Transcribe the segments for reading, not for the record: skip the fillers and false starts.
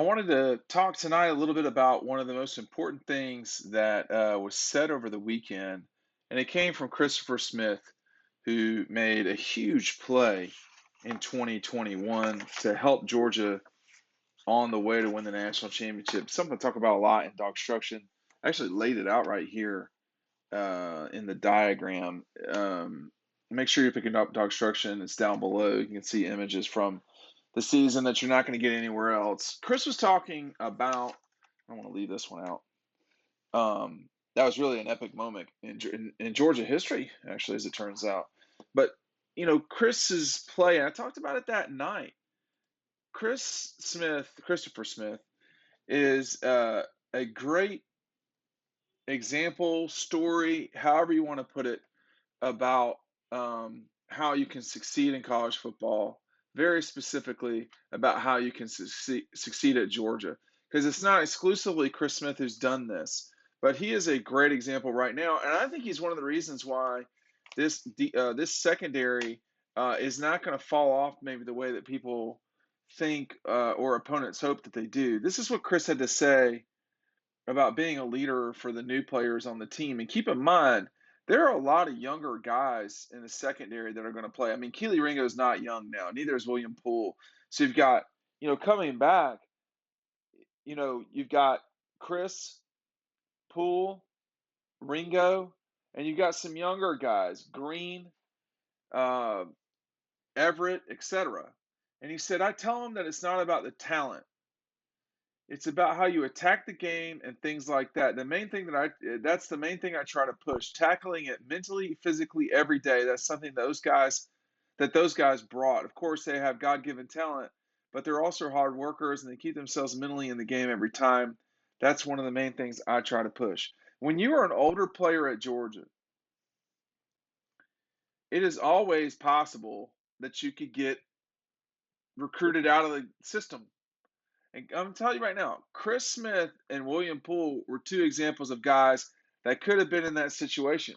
I wanted to talk tonight a little bit about one of the most important things that was said over the weekend, and it came from Christopher Smith, who made a huge play in 2021 to help Georgia on the way to win the national championship. Something to talk about a lot in DAWGSTRUCTION. I actually laid it out right here in the diagram. Make sure you're picking up DAWGSTRUCTION. It's down below. You can see images from the season that you're not going to get anywhere else. Chris was talking about, I don't want to leave this one out. That was really an epic moment in Georgia history, actually, as it turns out. But, Chris's play, and I talked about it that night. Christopher Smith, is a great example, story, however you want to put it, about how you can succeed in college football, very specifically about how you can succeed at Georgia. Because it's not exclusively Chris Smith who's done this, but he is a great example right now. And I think he's one of the reasons why this secondary is not going to fall off maybe the way that people think or opponents hope that they do. This is what Chris had to say about being a leader for the new players on the team. And keep in mind, there are a lot of younger guys in the secondary that are going to play. I mean, Keely Ringo is not young now. Neither is William Poole. So you've got, coming back, you've got Chris, Poole, Ringo, and you've got some younger guys, Green, uh, Everett, etc. And he said, I tell them that it's not about the talent. It's about how you attack the game and things like that. That's the main thing I try to push, tackling it mentally, physically every day. That's something those guys brought. Of course, they have God-given talent, but they're also hard workers and they keep themselves mentally in the game every time. That's one of the main things I try to push. When you are an older player at Georgia, it is always possible that you could get recruited out of the system. And I'm telling you right now, Chris Smith and William Poole were two examples of guys that could have been in that situation.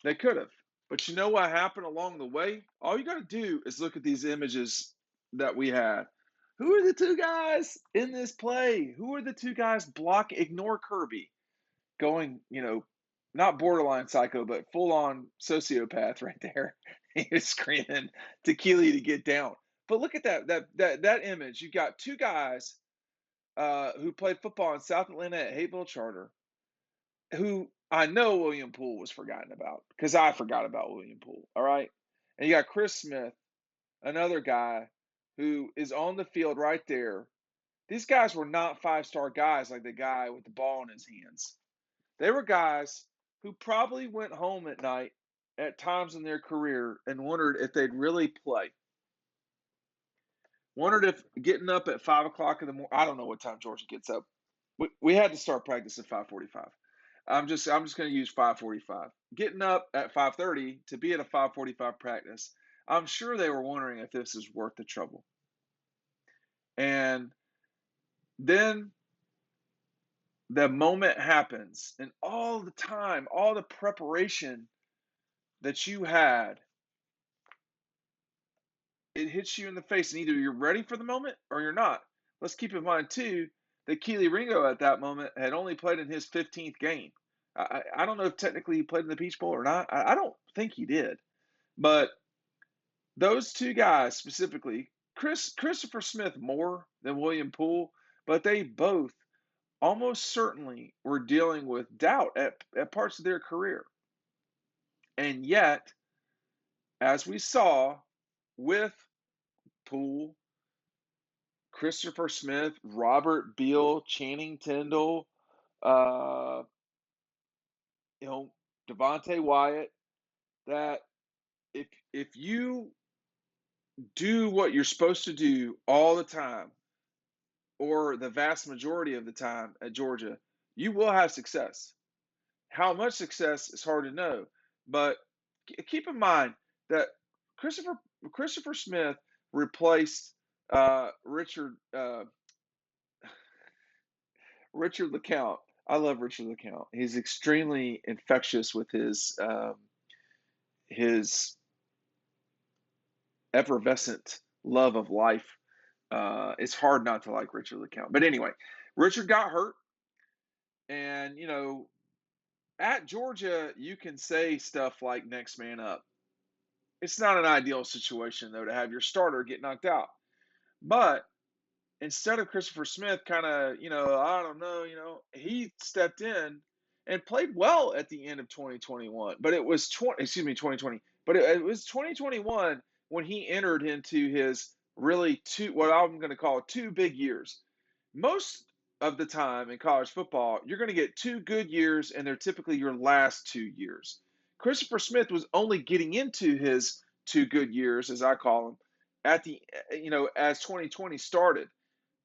They could have. But you know what happened along the way? All you got to do is look at these images that we had. Who are the two guys in this play? Who are the two guys ignore Kirby, going, not borderline psycho, but full on sociopath right there. He was screaming to Keely to get down. But look at that image. You got two guys who played football in South Atlanta at Hayville Charter, who I know William Poole was forgotten about because I forgot about William Poole. All right. And you got Chris Smith, another guy who is on the field right there. These guys were not five-star guys like the guy with the ball in his hands. They were guys who probably went home at night at times in their career and wondered if they'd really play. Wondered if getting up at 5 o'clock in the morning. I don't know what time Georgia gets up. We had to start practice at 5:45. I'm just going to use 5:45. Getting up at 5:30 to be at a 5:45 practice. I'm sure they were wondering if this is worth the trouble. And then the moment happens, and all the time, all the preparation that you had, it hits you in the face, and either you're ready for the moment or you're not. Let's keep in mind too that Keely Ringo at that moment had only played in his 15th game. I don't know if technically he played in the Peach Bowl or not. I don't think he did. But those two guys specifically, Christopher Smith more than William Poole, but they both almost certainly were dealing with doubt at parts of their career. And yet, as we saw with Poole, Christopher Smith, Robert Beal, Channing Tindall, uh, Devontae Wyatt, that if you do what you're supposed to do all the time, or the vast majority of the time at Georgia, you will have success. How much success is hard to know, but keep in mind that Christopher Smith replaced Richard LeCount. I love Richard LeCount. He's extremely infectious with his effervescent love of life. It's hard not to like Richard LeCounte. But anyway, Richard got hurt, and at Georgia, you can say stuff like "next man up." It's not an ideal situation though to have your starter get knocked out, but instead of Christopher Smith kind of, I don't know, he stepped in and played well at the end of 2021. But it was 2020. But it was 2021 when he entered into his really what I'm going to call 2 big years. Most of the time in college football, you're going to get 2 good years, and they're typically your last 2 years. Christopher Smith was only getting into his 2 good years, as I call them, at the as 2020 started.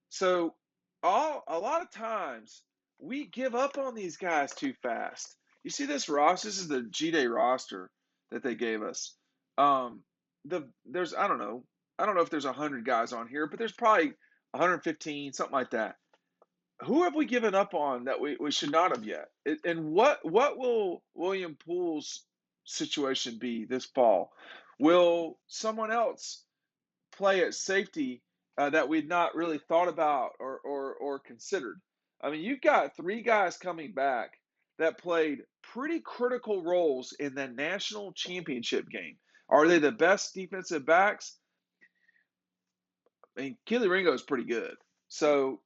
So a lot of times we give up on these guys too fast. You see this roster? This is the G-Day roster that they gave us. There's I don't know if there's 100 guys on here, but there's probably 115, something like that. Who have we given up on that we should not have yet? And what will William Poole's situation be this fall? Will someone else play at safety that we'd not really thought about or considered? I mean, you've got 3 guys coming back that played pretty critical roles in the national championship game. Are they the best defensive backs? I mean, Keely Ringo is pretty good. So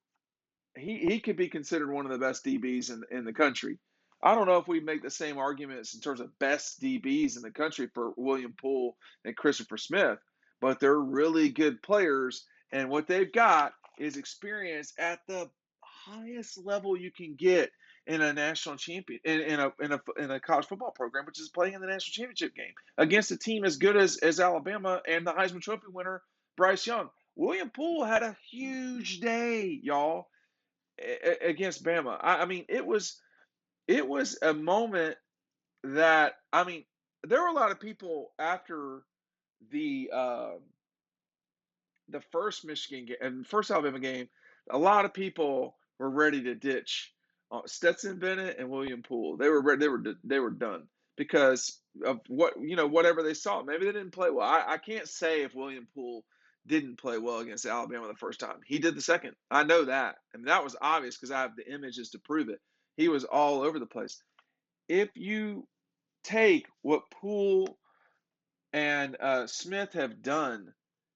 he could be considered one of the best DBs in the country. I don't know if we make the same arguments in terms of best DBs in the country for William Poole and Christopher Smith, but they're really good players, and what they've got is experience at the highest level you can get in a national champion in a college football program, which is playing in the national championship game against a team as good as Alabama and the Heisman Trophy winner Bryce Young. William Poole had a huge day, y'all, against Bama. I mean, it was a moment that, I mean, there were a lot of people after the uh, the first Michigan game and first Alabama game. A lot of people were ready to ditch Stetson Bennett and William Poole. They were ready, they were done because of whatever they saw. Maybe they didn't play well. I can't say if William Poole didn't play well against Alabama the first time. He did the second. I know that. I mean, that was obvious because I have the images to prove it. He was all over the place. If you take what Poole and Smith have done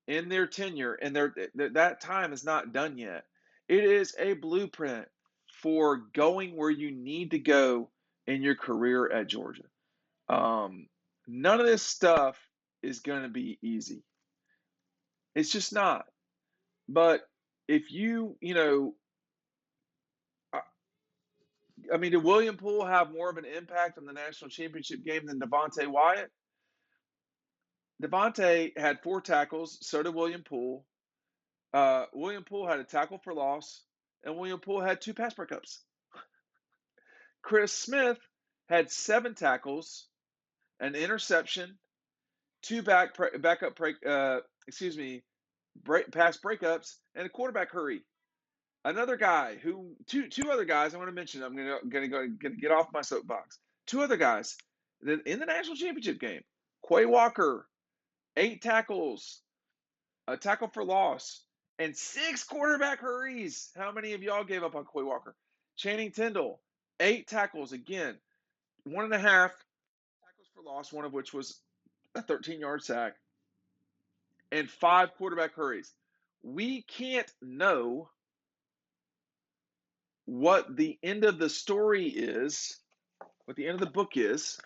in their tenure, and that time is not done yet, it is a blueprint for going where you need to go in your career at Georgia. None of this stuff is going to be easy. It's just not. But if I mean, did William Poole have more of an impact on the national championship game than Devontae Wyatt? Devontae had 4 tackles, so did William Poole. William Poole had a tackle for loss, and William Poole had 2 pass breakups. Chris Smith had 7 tackles, an interception, 2 backup pass breakups, and a quarterback hurry. Another guy two other guys I want to mention. I'm gonna get off my soapbox. 2 other guys in the national championship game. Quay Walker, 8 tackles, a tackle for loss, and 6 quarterback hurries. How many of y'all gave up on Quay Walker? Channing Tindall, 8 tackles again, 1.5 tackles for loss, one of which was a 13-yard sack, and 5 quarterback hurries. We can't know what the end of the story is, what the end of the book is,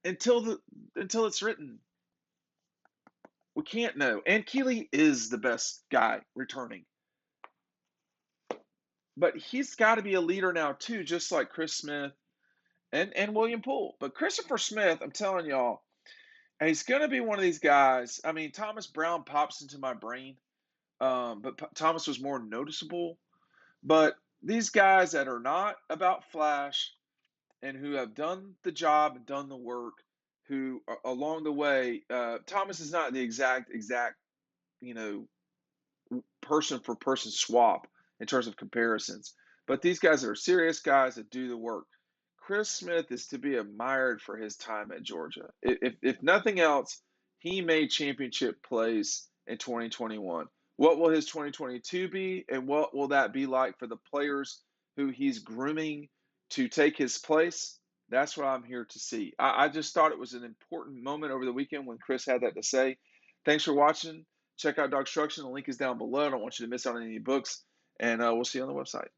until it's written. We can't know. And Keely is the best guy returning. But he's got to be a leader now too, just like Chris Smith and William Poole. But Christopher Smith, I'm telling y'all, he's going to be one of these guys. I mean, Thomas Brown pops into my brain, but Thomas was more noticeable. But these guys that are not about flash and who have done the job and done the work, who along the way, Thomas is not the exact, person for person swap in terms of comparisons. But these guys are serious guys that do the work. Chris Smith is to be admired for his time at Georgia. If nothing else, he made championship plays in 2021. What will his 2022 be, and what will that be like for the players who he's grooming to take his place? That's what I'm here to see. I just thought it was an important moment over the weekend when Chris had that to say. Thanks for watching. Check out DAWGSTRUCTION. The link is down below. I don't want you to miss out on any books, and we'll see you on the website.